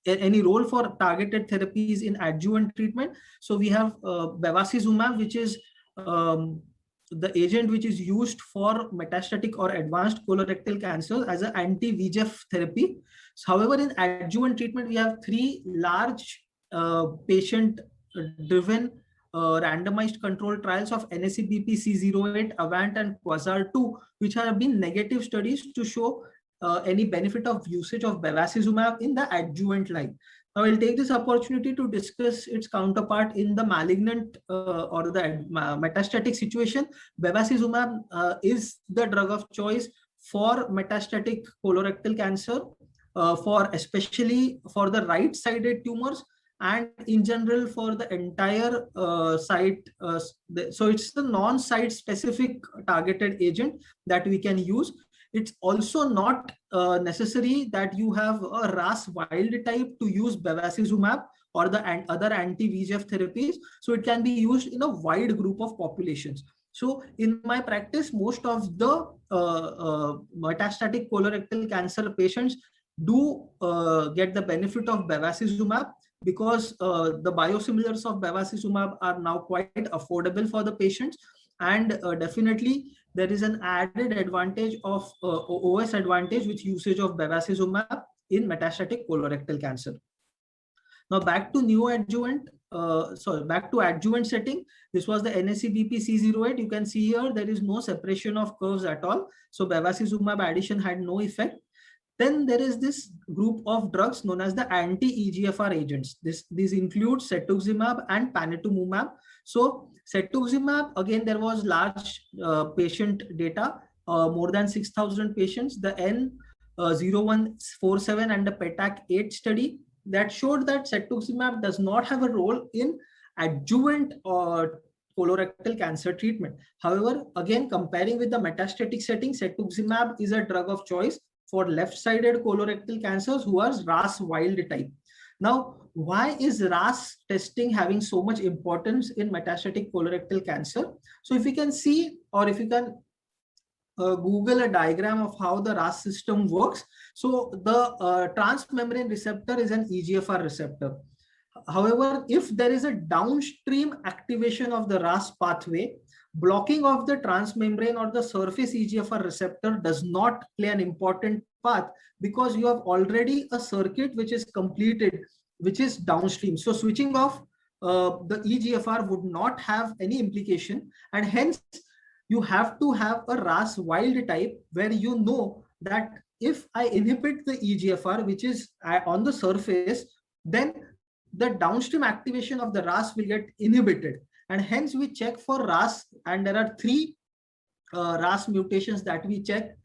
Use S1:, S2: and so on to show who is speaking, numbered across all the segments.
S1: any role for targeted therapies in adjuvant treatment. So we have bevacizumab, which is the agent which is used for metastatic or advanced colorectal cancer as an anti-VEGF therapy. So, however, in adjuvant treatment, we have three large patient-driven randomized controlled trials of NSCBP C08, AVANT, and QUASAR-2, which have been negative studies to show any benefit of usage of bevacizumab in the adjuvant line. Now, I'll take this opportunity to discuss its counterpart in the malignant or the metastatic situation. Bevacizumab is the drug of choice for metastatic colorectal cancer, especially for the right-sided tumors, and in general for the entire site. So it's the non-site specific targeted agent that we can use. It's also not necessary that you have a RAS wild type to use bevacizumab or the other anti-VEGF therapies. So it can be used in a wide group of populations. So in my practice, most of the metastatic colorectal cancer patients do get the benefit of bevacizumab, because the biosimilars of bevacizumab are now quite affordable for the patients, and definitely there is an added advantage of OS advantage with usage of bevacizumab in metastatic colorectal cancer. Now back to neoadjuvant, back to adjuvant setting. This was the NSCBP C08. You can see here there is no separation of curves at all. So bevacizumab addition had no effect. Then there is this group of drugs known as the anti-EGFR agents. These include cetuximab and panitumumab. So cetuximab, again, there was large patient data, more than 6,000 patients. The N0147 and the PETAC8 study that showed that cetuximab does not have a role in adjuvant colorectal cancer treatment. However, again, comparing with the metastatic setting, cetuximab is a drug of choice for left-sided colorectal cancers who are RAS wild type. Now, why is RAS testing having so much importance in metastatic colorectal cancer? So if you can see, or if you can Google a diagram of how the RAS system works. So the transmembrane receptor is an EGFR receptor. However, if there is a downstream activation of the RAS pathway, blocking of the transmembrane or the surface EGFR receptor does not play an important part, because you have already a circuit which is completed, which is downstream. So switching off the EGFR would not have any implication, and hence you have to have a RAS wild type where you know that if I inhibit the EGFR, which is on the surface, then the downstream activation of the RAS will get inhibited. And hence we check for RAS, and there are three RAS mutations that we check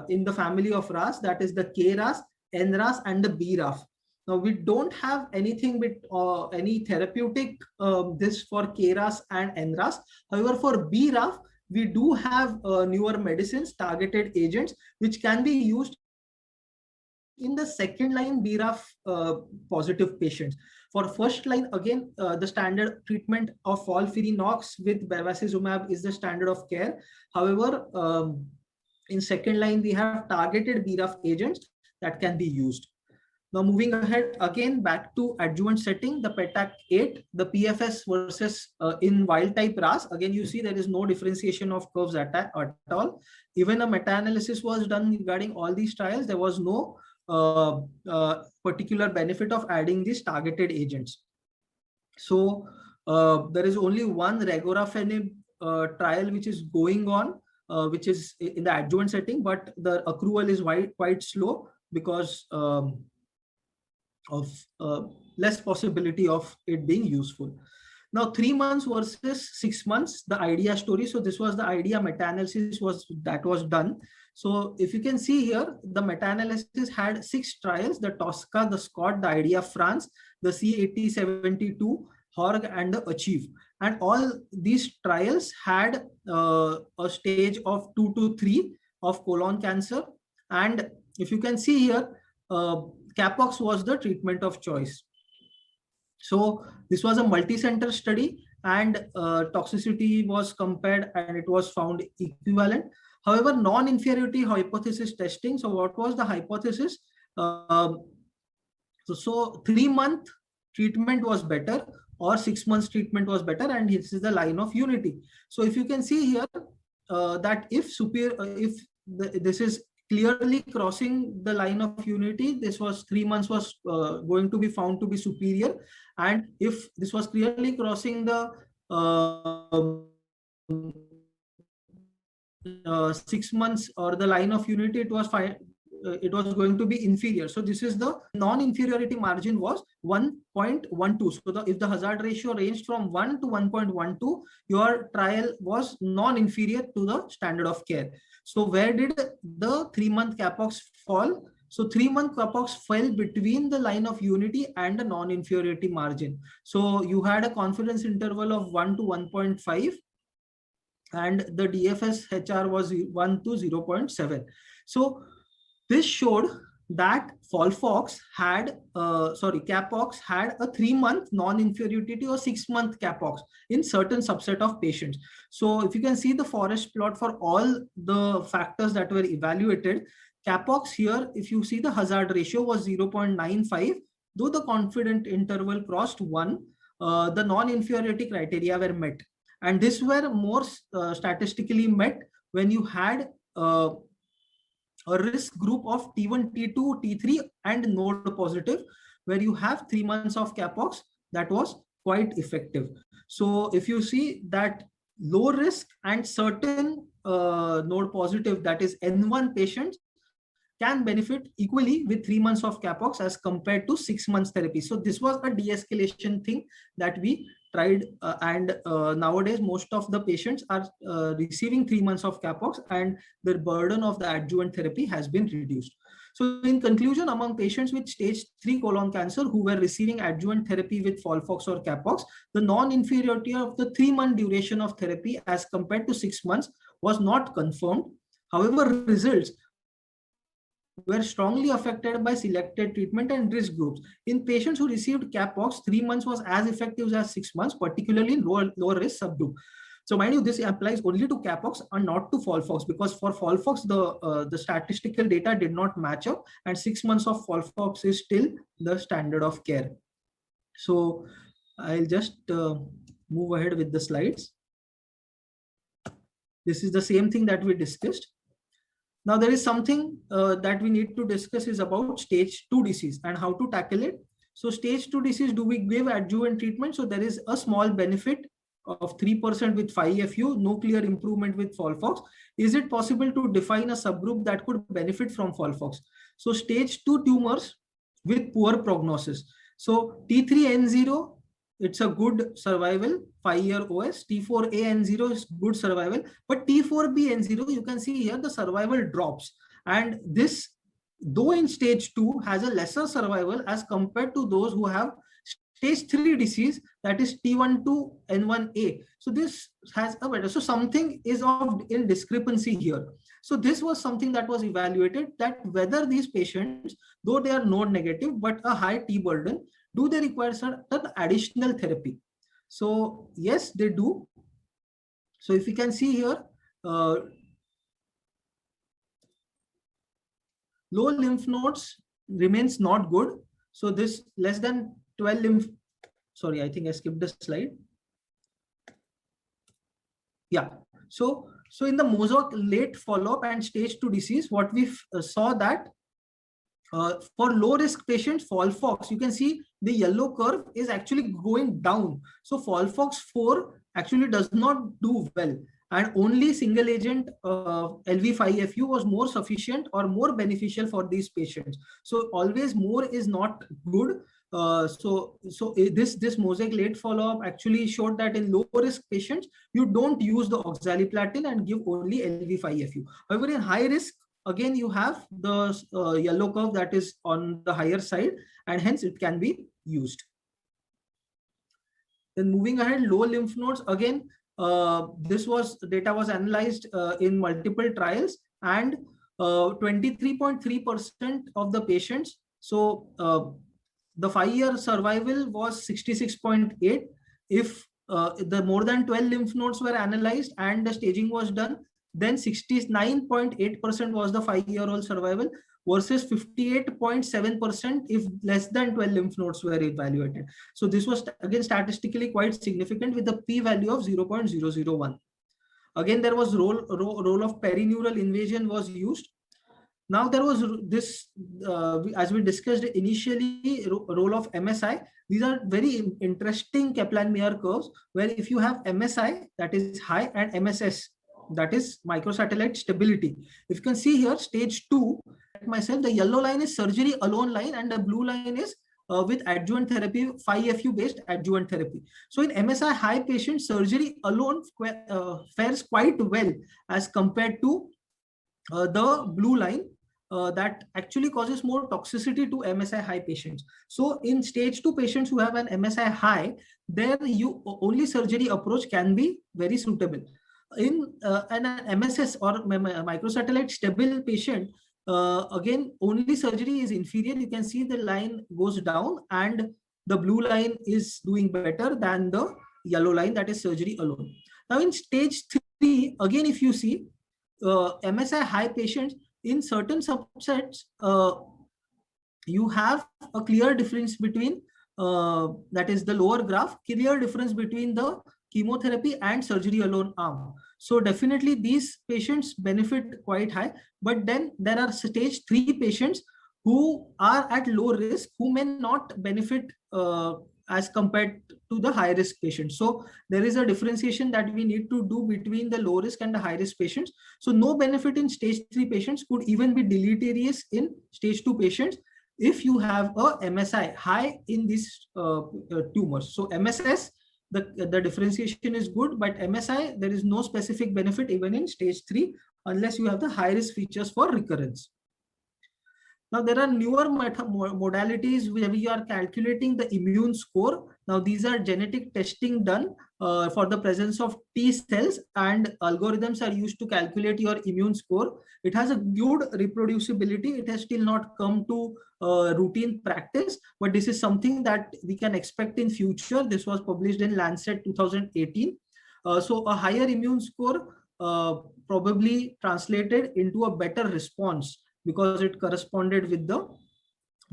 S1: in the family of RAS, that is the KRAS, NRAS, and the BRAF. Now we don't have anything with any therapeutic this for KRAS and NRAS. However, for BRAF, we do have newer medicines, targeted agents, which can be used in the second line BRAF positive patients. For first line, again, the standard treatment of FOLFIRINOX with bevacizumab is the standard of care. However, in second line, we have targeted BRAF agents that can be used. Now moving ahead, again, back to adjuvant setting, the PETAC8, the PFS versus in wild type RAS, again, you see there is no differentiation of curves at all. Even a meta-analysis was done regarding all these trials. There was no particular benefit of adding these targeted agents. So there is only one regorafenib trial which is going on, which is in the adjuvant setting, but the accrual is quite slow because of less possibility of it being useful. Now 3 months versus 6 months, the IDEA story. So this was the IDEA meta-analysis that was done. So if you can see here, the meta-analysis had 6 trials: the TOSCA, the SCOT, the IDEA France, the C8072, HORG, and the ACHIEVE. And all these trials had a stage of 2 to 3 of colon cancer. And if you can see here, CAPOX was the treatment of choice. So this was a multi-center study, and toxicity was compared and it was found equivalent. However, non-inferiority hypothesis testing. So what was the hypothesis? So 3-month treatment was better, or 6 months treatment was better, and this is the line of unity. So if you can see here that if this is clearly crossing the line of unity, this was 3 months was going to be found to be superior, and if this was clearly crossing the 6 months or the line of unity, it was fine. It was going to be inferior. So this is the non-inferiority margin was 1.12. So if the hazard ratio ranged from 1 to 1.12, your trial was non-inferior to the standard of care. So where did the 3-month CAPOX fall? So 3-month CAPOX fell between the line of unity and the non-inferiority margin. So you had a confidence interval of 1 to 1.5. and the DFS HR was 1 to 0.7. So this showed that CAPOX had a 3-month non-inferiority or 6-month CAPOX in certain subset of patients. So if you can see the forest plot for all the factors that were evaluated, CAPOX here, if you see the hazard ratio was 0.95, though the confident interval crossed 1, the non-inferiority criteria were met. And this were more statistically met when you had a risk group of T1, T2, T3 and node positive, where you have 3 months of CAPOX. That was quite effective. So if you see that low risk and certain node positive, that is N1 patients, can benefit equally with 3 months of CAPOX as compared to 6 months therapy. So this was a de-escalation thing that we tried, and nowadays most of the patients are receiving 3 months of CAPOX, and the burden of the adjuvant therapy has been reduced. So in conclusion, among patients with stage 3 colon cancer who were receiving adjuvant therapy with FOLFOX or CAPOX, the non-inferiority of the 3-month duration of therapy as compared to 6 months was not confirmed. However, results were strongly affected by selected treatment and risk groups. In patients who received CAPOX, 3 months was as effective as 6 months, particularly in lower risk subgroup. So mind you, this applies only to CAPOX and not to FOLFOX, because for FOLFOX, the statistical data did not match up, and 6 months of FOLFOX is still the standard of care. So I'll just move ahead with the slides. This is the same thing that we discussed. Now there is something that we need to discuss is about stage 2 disease and how to tackle it. So stage 2 disease, do we give adjuvant treatment? So there is a small benefit of 3% with 5-FU, no clear improvement with FOLFOX. Is it possible to define a subgroup that could benefit from FOLFOX? So stage 2 tumors with poor prognosis. So T3N0, it's a good survival, 5-year OS. T4A-N0 is good survival, but T4B-N0, you can see here the survival drops. And this, though in stage 2, has a lesser survival as compared to those who have stage 3 disease, that is T12N1A. So this has a better, so something is in discrepancy here. So this was something that was evaluated, that whether these patients, though they are node negative but a high T burden, do they require certain additional therapy? So yes, they do. So if you can see here, low lymph nodes remains not good. So this less than 12 lymph, sorry, I think I skipped the slide. Yeah. So in the MOSAIC late follow-up and stage 2 disease, what we saw that for low risk patients, FOLFOX, you can see the yellow curve is actually going down. So FOLFOX 4 actually does not do well, and only single agent LV5FU was more sufficient or more beneficial for these patients. So always more is not good. So this MOSAIC late follow-up actually showed that in low risk patients, you don't use the oxaliplatin and give only LV5FU. However, in high risk, again, you have the yellow curve that is on the higher side, and hence it can be used. Then moving ahead, low lymph nodes, again, this data was analyzed in multiple trials, and 23.3% of the patients, so the 5-year survival was 66.8. If the more than 12 lymph nodes were analyzed and the staging was done, then 69.8% was the 5-year-old survival. versus 58.7% if less than 12 lymph nodes were evaluated. So this was again statistically quite significant with a p-value of 0.001. Again, there was role of perineural invasion was used. Now there was this, as we discussed initially, role of MSI. These are very interesting Kaplan-Meier curves, where if you have MSI that is high and MSS that is microsatellite stability. If you can see here, stage 2, myself, the yellow line is surgery alone line and the blue line is with adjuvant therapy, 5FU based adjuvant therapy. So in MSI high patients, surgery alone fares quite well as compared to the blue line that actually causes more toxicity to MSI high patients. So in stage 2 patients who have an MSI high, there only surgery approach can be very suitable. In an MSS or microsatellite stable patient, again, only surgery is inferior. You can see the line goes down and the blue line is doing better than the yellow line, that is surgery alone. Now in stage 3, again, if you see MSI high patients, in certain subsets, you have a clear difference between, that is the lower graph, clear difference between the chemotherapy and surgery alone arm. So definitely these patients benefit quite high, but then there are stage 3 patients who are at low risk, who may not benefit as compared to the high risk patients. So there is a differentiation that we need to do between the low risk and the high risk patients. So no benefit in stage 3 patients could even be deleterious in stage 2 patients if you have a MSI high in these tumors. So MSS, the differentiation is good, but MSI, there is no specific benefit even in stage 3 unless you have the high risk features for recurrence. Now, there are newer modalities where we are calculating the immune score. Now, these are genetic testing done for the presence of T cells, and algorithms are used to calculate your immune score. It has a good reproducibility. It has still not come to routine practice, but this is something that we can expect in future. This was published in Lancet 2018. So a higher immune score probably translated into a better response, because it corresponded with the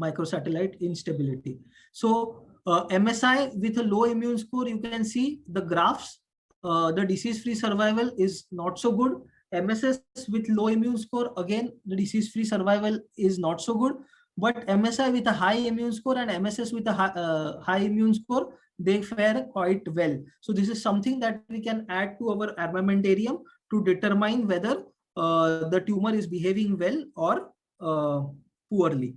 S1: microsatellite instability. So MSI with a low immune score, you can see the graphs, the disease-free survival is not so good. MSS with low immune score, again, the disease-free survival is not so good. But MSI with a high immune score and MSS with a high immune score, they fare quite well. So this is something that we can add to our armamentarium to determine whether the tumor is behaving well or poorly.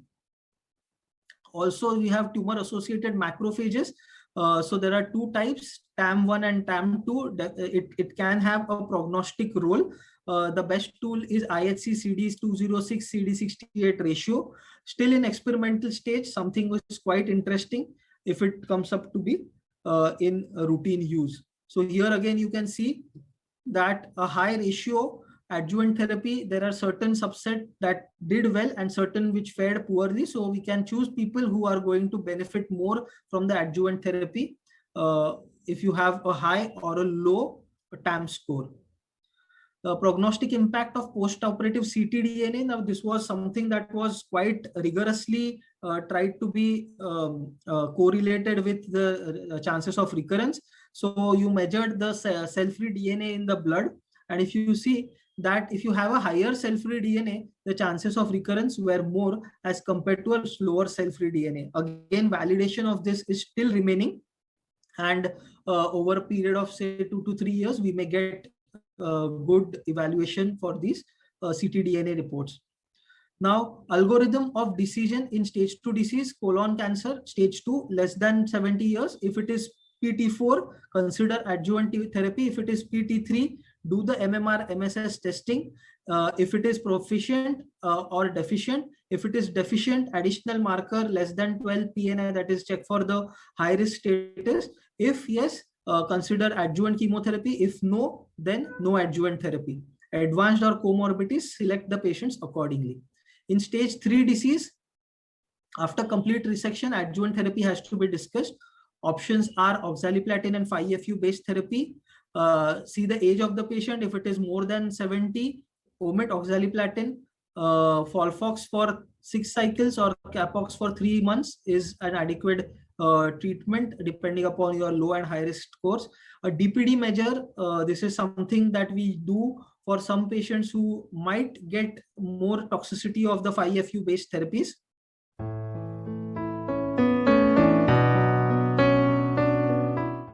S1: Also, we have tumor associated macrophages. So there are two types, TAM1 and TAM2. It can have a prognostic role. The best tool is IHC CD206 CD68 ratio. Still in experimental stage, something which is quite interesting if it comes up to be in routine use. So here again, you can see that a high ratio adjuvant therapy, there are certain subset that did well and certain which fared poorly. So we can choose people who are going to benefit more from the adjuvant therapy if you have a high or a low TAM score. The prognostic impact of post-operative ctDNA. Now, this was something that was quite rigorously tried to be correlated with the chances of recurrence. So you measured the cell-free DNA in the blood, and if you see that if you have a higher cell-free DNA, the chances of recurrence were more as compared to a slower cell-free DNA. Again, validation of this is still remaining, and over a period of say 2 to 3 years, we may get good evaluation for these ctDNA reports. Now, algorithm of decision in stage 2 disease, colon cancer, stage 2, less than 70 years. If it is PT4, consider adjuvant therapy. If it is PT3, do the MMR MSS testing. If it is proficient or deficient, if it is deficient, additional marker less than 12 PNI, that is check for the high risk status. If yes, consider adjuvant chemotherapy. If no, then no adjuvant therapy. Advanced or comorbidities, select the patients accordingly. In stage 3 disease, after complete resection, adjuvant therapy has to be discussed. Options are oxaliplatin and 5FU based therapy. See the age of the patient. If it is more than 70, omit oxaliplatin. Folfox for 6 cycles or Capox for 3 months is an adequate treatment depending upon your low and high risk scores. A DPD measure, this is something that we do for some patients who might get more toxicity of the 5FU based therapies.